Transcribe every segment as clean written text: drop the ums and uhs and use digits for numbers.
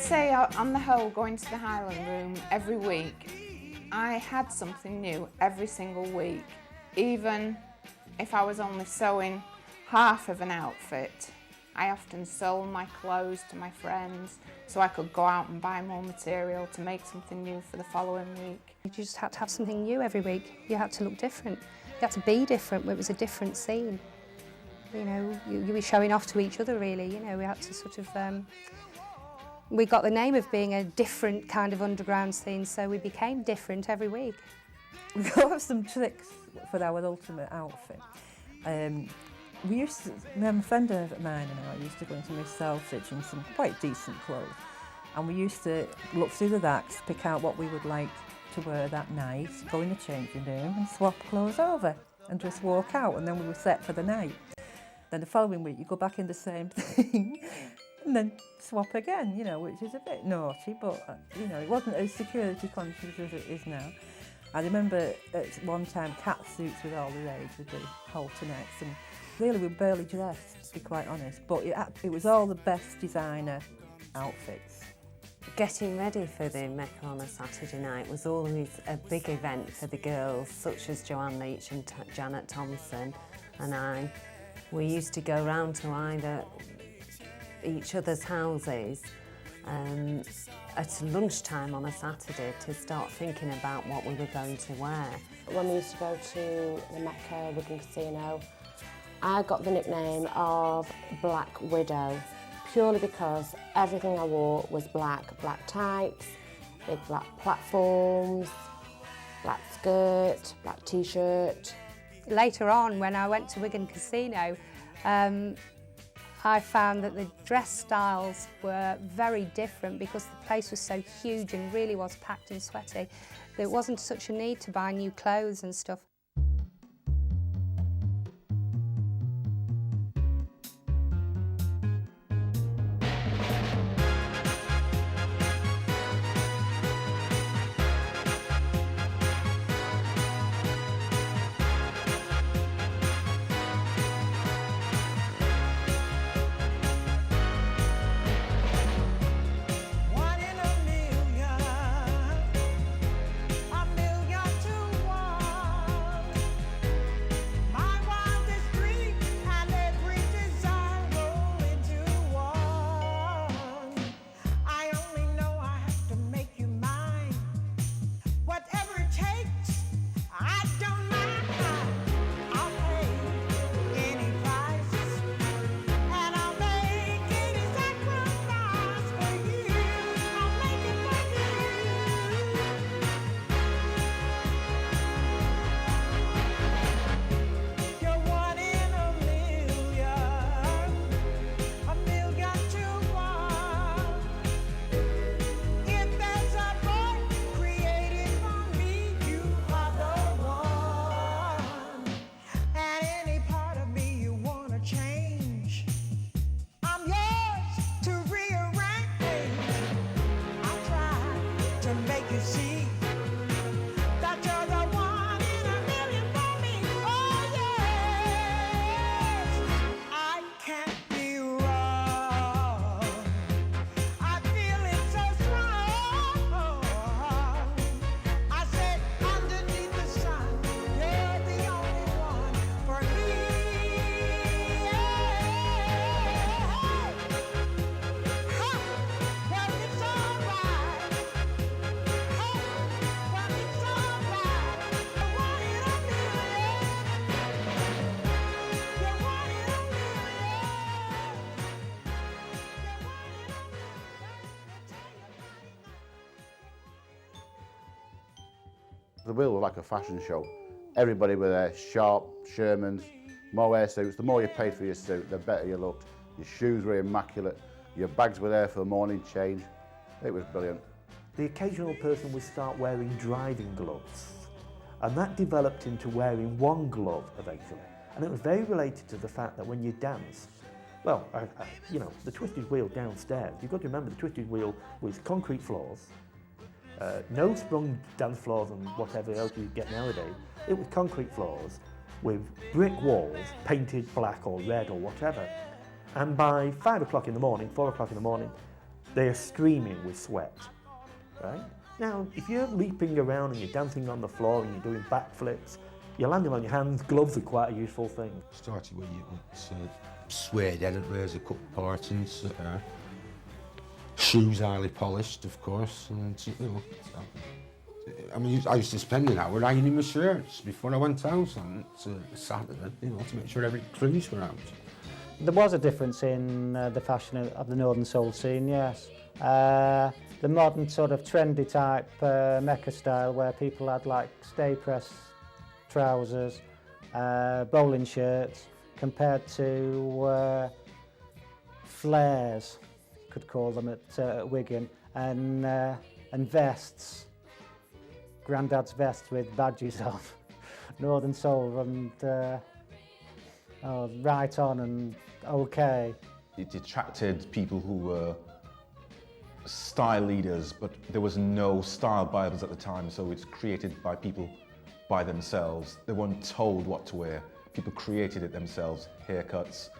say on the whole, going to the Highland Room every week, I had something new every single week. Even if I was only sewing half of an outfit, I often sold my clothes to my friends so I could go out and buy more material to make something new for the following week. You just had to have something new every week. You had to look different. You had to be different. It was a different scene. You know, you were showing off to each other, really. You know, we had to sort of... we got the name of being a different kind of underground scene, so we became different every week. We got some tricks for our ultimate outfit. We used to, a friend of mine and I used to go into my self-stitching some quite decent clothes, and we used to look through the racks, pick out what we would like to wear that night, go in the changing room and swap clothes over and just walk out, and then we were set for the night. Then the following week you go back in the same thing and then swap again, you know, which is a bit naughty, but you know, it wasn't as security conscious as it is now. I remember at one time cat suits with all the rage with the halter necks, and really we were barely dressed, to be quite honest, but it was all the best designer outfits. Getting ready for the Mecca on a Saturday night was always a big event for the girls, such as Joanne Leach and Janet Thompson and I. We used to go round to either each other's houses at lunchtime on a Saturday to start thinking about what we were going to wear. When we used to go to the Mecca Wigan Casino, I got the nickname of Black Widow, purely because everything I wore was black. Black tights, big black platforms, black skirt, black t-shirt. Later on, when I went to Wigan Casino, I found that the dress styles were very different because the place was so huge and really was packed and sweaty. There wasn't such a need to buy new clothes and stuff. The wheel was like a fashion show. Everybody were there, sharp, Shermans, mohair suits. The more you paid for your suit, the better you looked. Your shoes were immaculate. Your bags were there for the morning change. It was brilliant. The occasional person would start wearing driving gloves, and that developed into wearing one glove eventually. And it was very related to the fact that when you danced, well, you know, the twisted wheel downstairs, you've got to remember the twisted wheel was concrete floors, no sprung dance floors and whatever else you get nowadays. It was concrete floors with brick walls painted black or red or whatever. And by 5 o'clock in the morning, 4 o'clock in the morning, they are streaming with sweat, right? Now, if you're leaping around and you're dancing on the floor and you're doing backflips, you're landing on your hands, gloves are quite a useful thing. Started with suede editors, a couple parts, shoes highly polished, of course, and you know, I mean, I used to spend an hour ironing my shirts before I went out on Saturday, you know, to make sure every crease were out. There was a difference in the fashion of the Northern Soul scene, yes. The modern sort of trendy type Mecca style where people had like stay press trousers, bowling shirts, compared to flares, could call them at Wigan, and vests, Grandad's vests with badges on, Northern Soul and Right On and OK. It attracted people who were style leaders, but there was no style bibles at the time, so it's created by people by themselves. They weren't told what to wear. People created it themselves. Haircuts,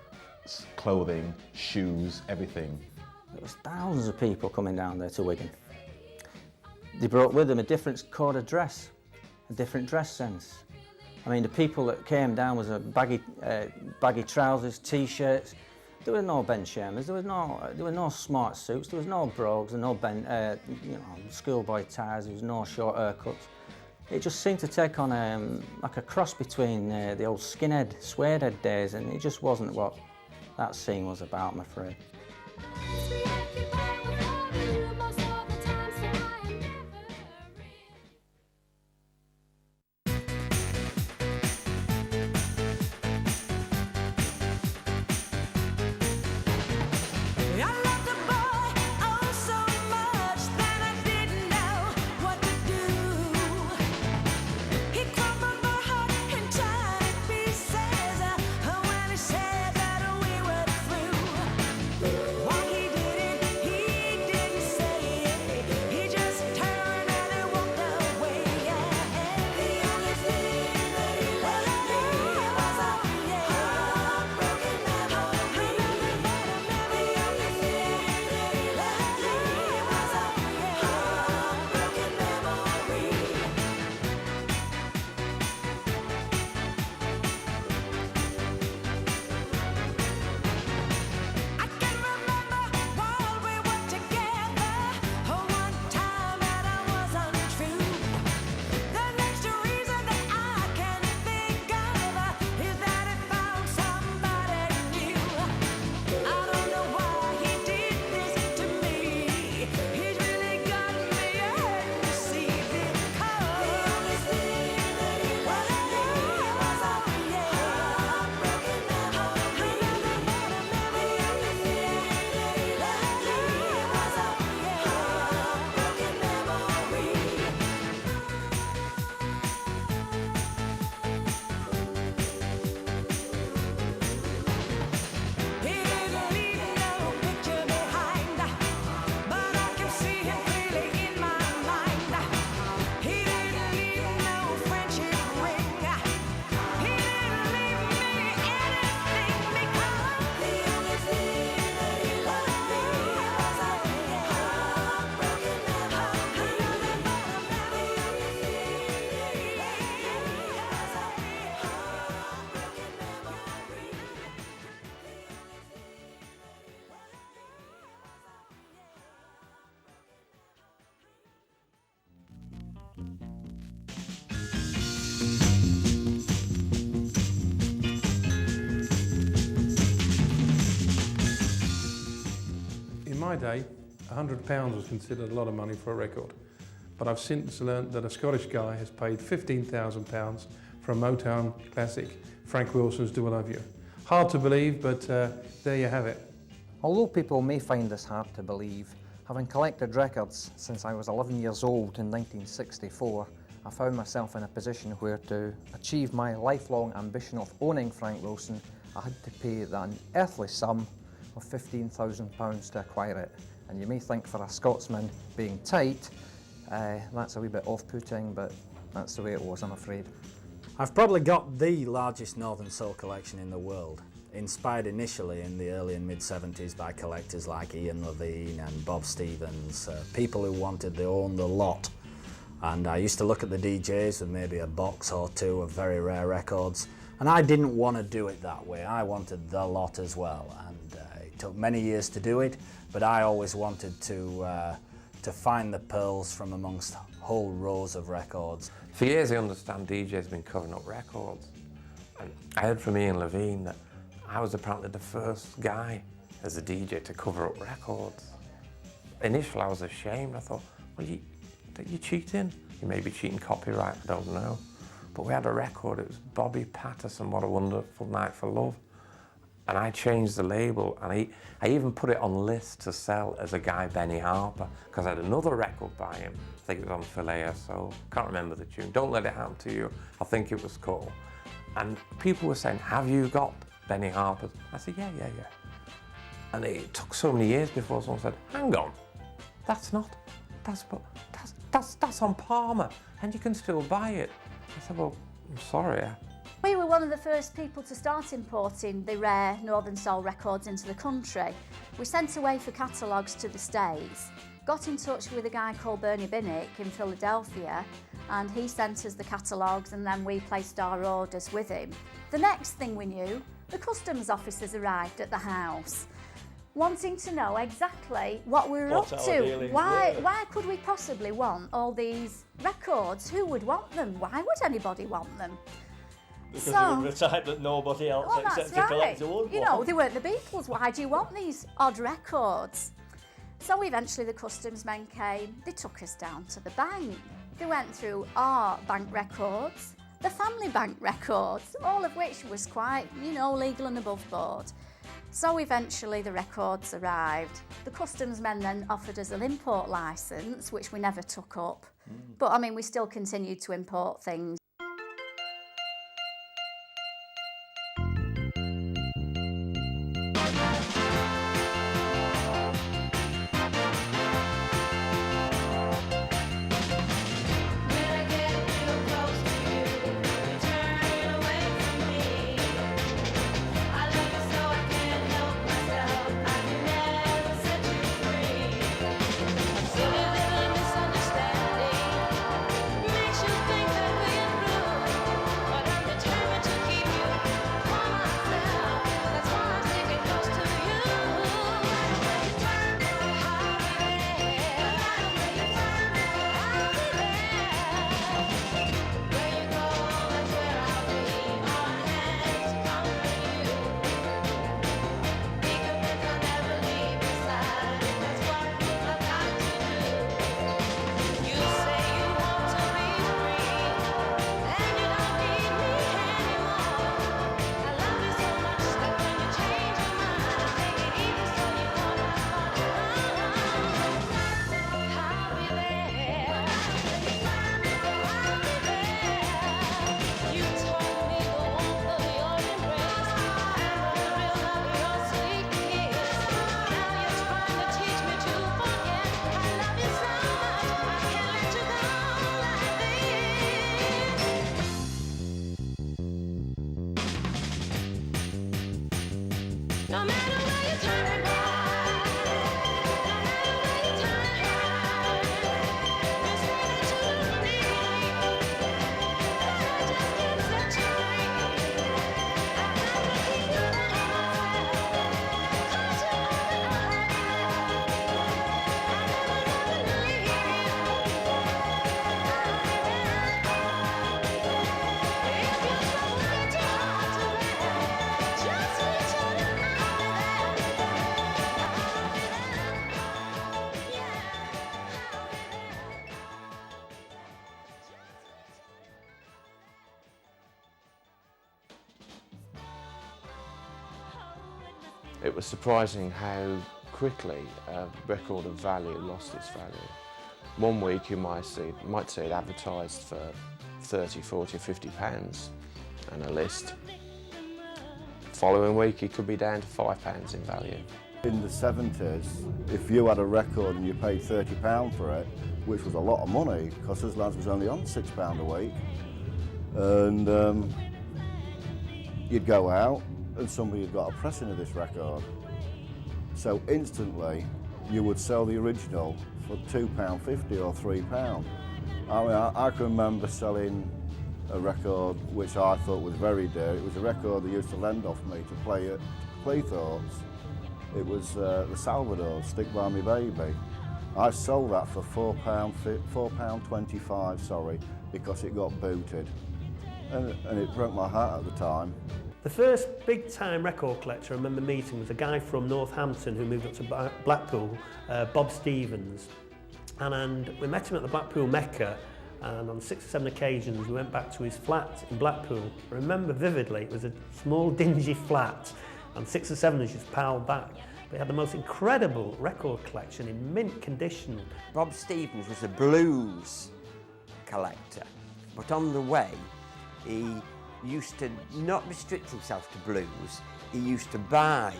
clothing, shoes, everything. There was thousands of people coming down there to Wigan. They brought with them a different code of dress, a different dress sense. I mean, the people that came down was a baggy trousers, t-shirts. There were no Ben Shermans, there were no smart suits, there was no brogues, and no schoolboy ties, there was no short haircuts. It just seemed to take on like a cross between the old skinhead, suedehead days, and it just wasn't what that scene was about, I'm afraid. In my day, £100 was considered a lot of money for a record, but I've since learnt that a Scottish guy has paid £15,000 for a Motown classic, Frank Wilson's Do I Love You. Hard to believe, but there you have it. Although people may find this hard to believe, having collected records since I was 11 years old in 1964, I found myself in a position where to achieve my lifelong ambition of owning Frank Wilson, I had to pay the unearthly sum of £15,000 to acquire it. And you may think for a Scotsman being tight, that's a wee bit off-putting, but that's the way it was, I'm afraid. I've probably got the largest Northern Soul collection in the world. inspired initially in the early and mid-70s by collectors like Ian Levine and Bob Stevens, people who wanted to own the lot. And I used to look at the DJs with maybe a box or two of very rare records, and I didn't want to do it that way. I wanted the lot as well, and it took many years to do it, but I always wanted to find the pearls from amongst whole rows of records. For years I understand DJs have been covering up records. And I heard from Ian Levine that I was apparently the first guy as a DJ to cover up records. Initially I was ashamed. I thought, well, you're cheating. You may be cheating copyright, I don't know. But we had a record, it was Bobby Patterson, What a Wonderful Night for Love. And I changed the label, and I even put it on list to sell as a guy, Benny Harper, because I had another record by him. I think it was on Philae, so can't remember the tune. Don't Let It Happen to You, I think it was called. And people were saying, have you got Benny Harper's? I said, yeah. And it took so many years before someone said, hang on, that's on Palmer, and you can still buy it. I said, well, I'm sorry. We were one of the first people to start importing the rare Northern Soul records into the country. We sent away for catalogues to the States, got in touch with a guy called Bernie Binnick in Philadelphia, and he sent us the catalogues, and then we placed our orders with him. The next thing we knew, the customs officers arrived at the house, wanting to know exactly what we were up to. Why could we possibly want all these records? Who would want them? Why would anybody want them? Because they were the type that nobody else except a collector would want. You know, they weren't the Beatles. Why do you want these odd records? So eventually the customs men came, they took us down to the bank. They went through our bank records, the family bank records, all of which was quite, you know, legal and above board. So eventually the records arrived. The customs men then offered us an import licence, which we never took up. But I mean, we still continued to import things. It was surprising how quickly a record of value lost its value. One week you might see it advertised for 30, 40, 50 pounds and a list. Following week it could be down to £5 in value. In the 70s, if you had a record and you paid £30 for it, which was a lot of money, because us lads was only on £6 a week, and you'd go out, and somebody had got a pressing of this record. So instantly you would sell the original for £2.50 or £3. I mean, I can remember selling a record which I thought was very dear. It was a record they used to lend off me to play at Cleethorpes. It was the Salvador, Stick By Me Baby. I sold that for £4.25, sorry, because it got booted. And it broke my heart at the time. The first big-time record collector I remember meeting was a guy from Northampton who moved up to Blackpool, Bob Stevens. And we met him at the Blackpool Mecca, and on 6 or 7 occasions we went back to his flat in Blackpool. I remember vividly, it was a small dingy flat, and 6 or 7 was just piled back. But he had the most incredible record collection in mint condition. Bob Stevens was a blues collector, but on the way he used to not restrict himself to blues. He used to buy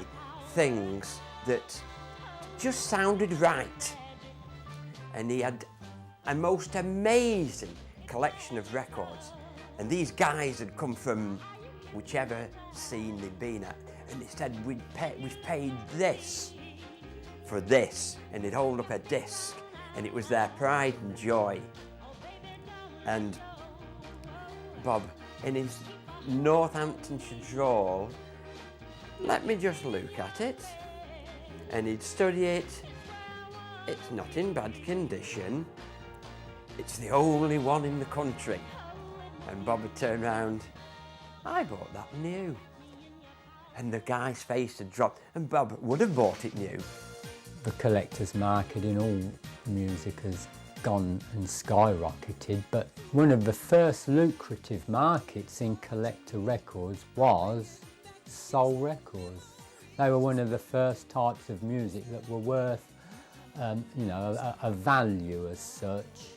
things that just sounded right. And he had a most amazing collection of records. And these guys had come from whichever scene they'd been at, and they said, we've paid this for this. And they'd hold up a disc, and it was their pride and joy. And Bob, in his Northamptonshire drawl, let me just look at it. And he'd study it. It's not in bad condition. It's the only one in the country. And Bob would turn round, I bought that new. And the guy's face had dropped, and Bob would have bought it new. The collector's market in all music has gone and skyrocketed, but one of the first lucrative markets in collector records was soul records. They were one of the first types of music that were worth you know, a value as such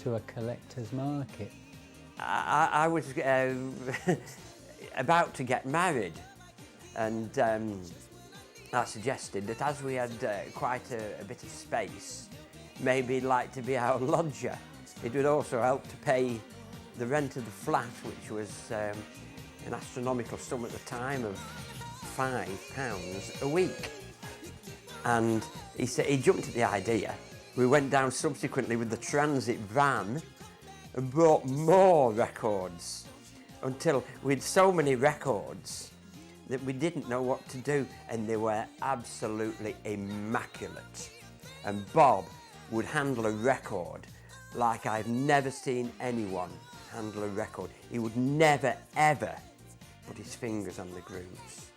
to a collector's market. I was about to get married, and I suggested that as we had quite a bit of space, maybe he'd like to be our lodger. It would also help to pay the rent of the flat, which was an astronomical sum at the time of £5 a week. And he said he jumped at the idea. We went down subsequently with the transit van and brought more records until we had so many records that we didn't know what to do, and they were absolutely immaculate. And Bob would handle a record like I've never seen anyone handle a record. He would never, ever put his fingers on the grooves.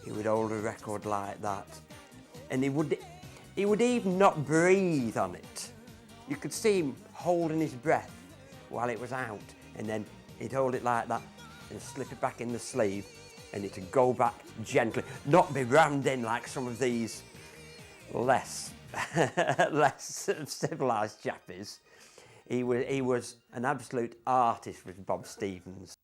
He would hold a record like that. And he would even not breathe on it. You could see him holding his breath while it was out, and then he'd hold it like that and slip it back in the sleeve, and it would go back gently, not be rammed in like some of these less civilised chappies. He was an absolute artist, with Bob Stevens.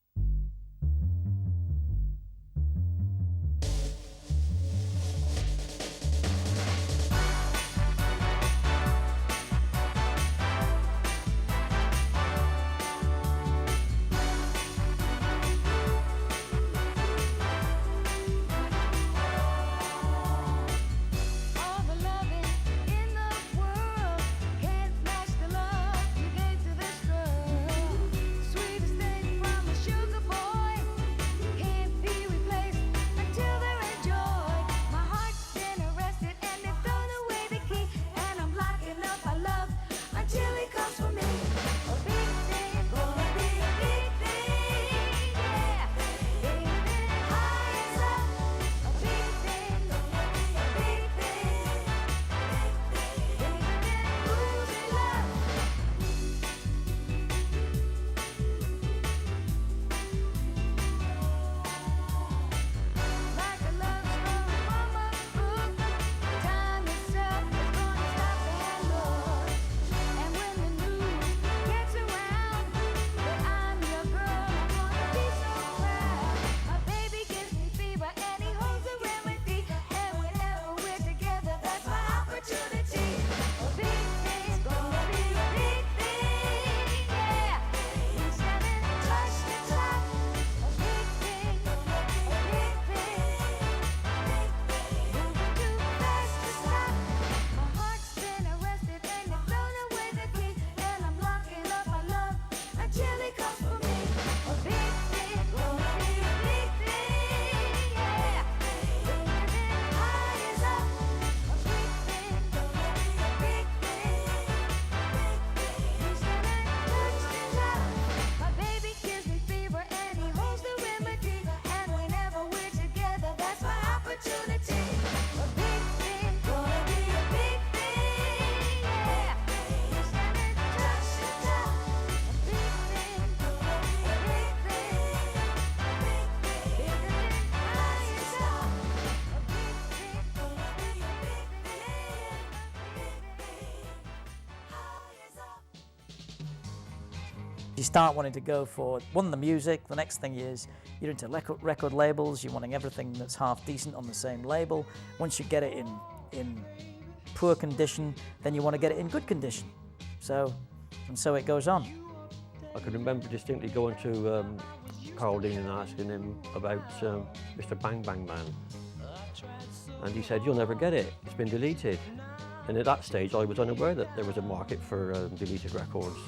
Sweetest thing from the you start wanting to go for, one, the music, the next thing is you're into record labels, you're wanting everything that's half decent on the same label. Once you get it in poor condition, then you want to get it in good condition. And so it goes on. I can remember distinctly going to Carl Dean and asking him about Mr. Bang Bang Man. And he said, "You'll never get it, it's been deleted." And at that stage I was unaware that there was a market for deleted records.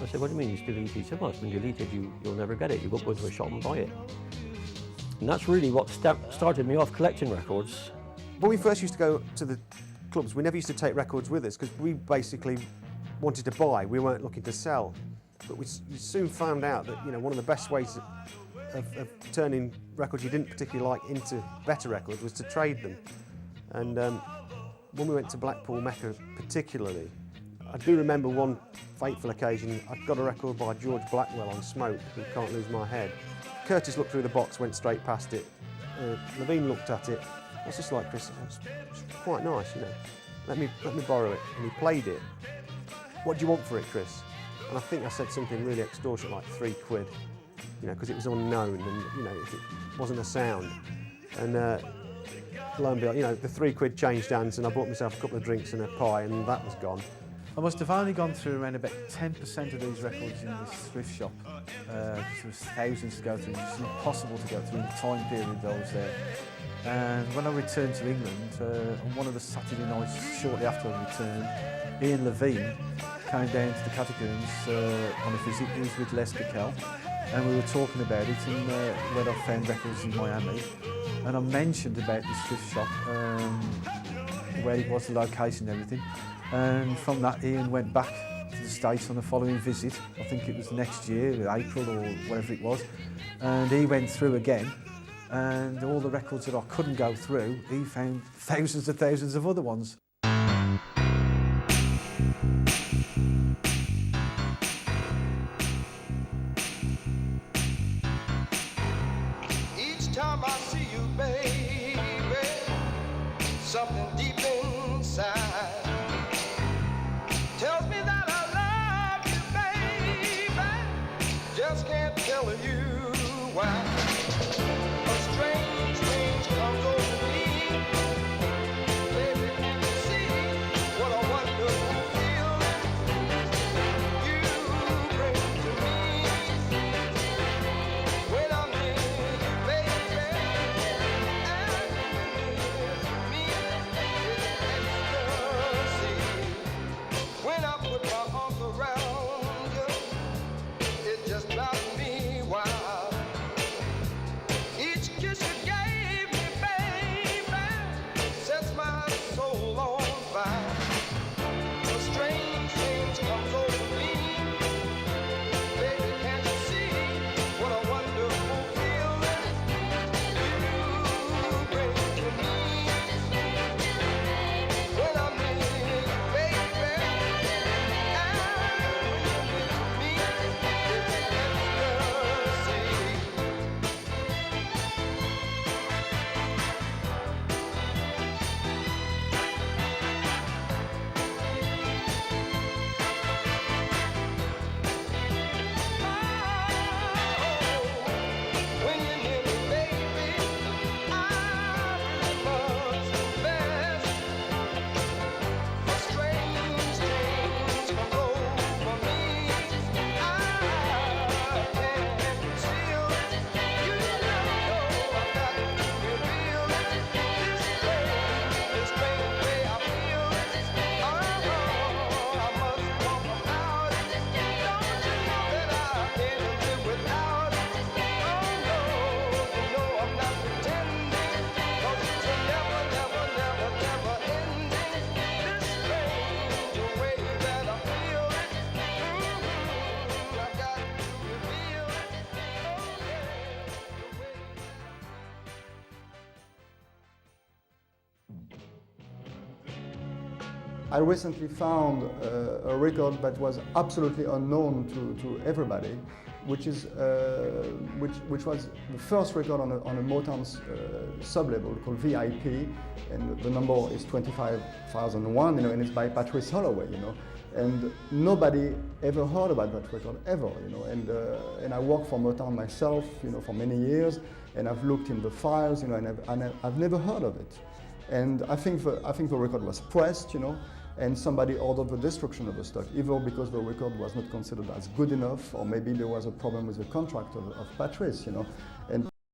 I said, "What do you mean it's deleted?" He said, "Well, it's been deleted, you'll never get it, you won't go into a shop and buy it." And that's really what started me off collecting records. When we first used to go to the clubs, we never used to take records with us because we basically wanted to buy, we weren't looking to sell. But we soon found out that, you know, one of the best ways of turning records you didn't particularly like into better records was to trade them. And when we went to Blackpool Mecca particularly, I do remember one fateful occasion. I'd got a record by George Blackwell on Smoke, Who Can't Lose My Head. Curtis looked through the box, went straight past it. Levine looked at it. What's this like, Chris? It's quite nice, you know. Let me borrow it. And he played it. "What do you want for it, Chris?" And I think I said something really extortionate, like £3, you know, because it was unknown and, you know, it wasn't a sound. And lo and behold, you know, the £3 changed hands and I bought myself a couple of drinks and a pie and that was gone. I must have only gone through around about 10% of these records in this thrift shop. There was thousands to go through. It was impossible to go through in the time period that I was there. And when I returned to England, on one of the Saturday nights shortly after I returned, Ian Levine came down to the Catacombs on a visit. He was with Les Bickel, and we were talking about it and where I found records in Miami. And I mentioned about this thrift shop, where it was, the location and everything. And from that, Ian went back to the States on the following visit. I think it was next year, April or whatever it was. And he went through again. And all the records that I couldn't go through, he found thousands and thousands of other ones. Each time I see you, baby, something deep inside tells me that I love you, baby, just can't tell you why. I recently found a record that was absolutely unknown to everybody. which is which was the first record on a Motown sub-label called VIP, and the number is 25,001, you know, and it's by Patrice Holloway, you know, and nobody ever heard about that record ever, you know, and I worked for Motown myself, you know, for many years, and I've looked in the files, you know, and I've never heard of it, and I think the record was pressed, you know, and somebody ordered the destruction of the stock, either because the record was not considered as good enough, or maybe there was a problem with the contract of Patrice, you know. And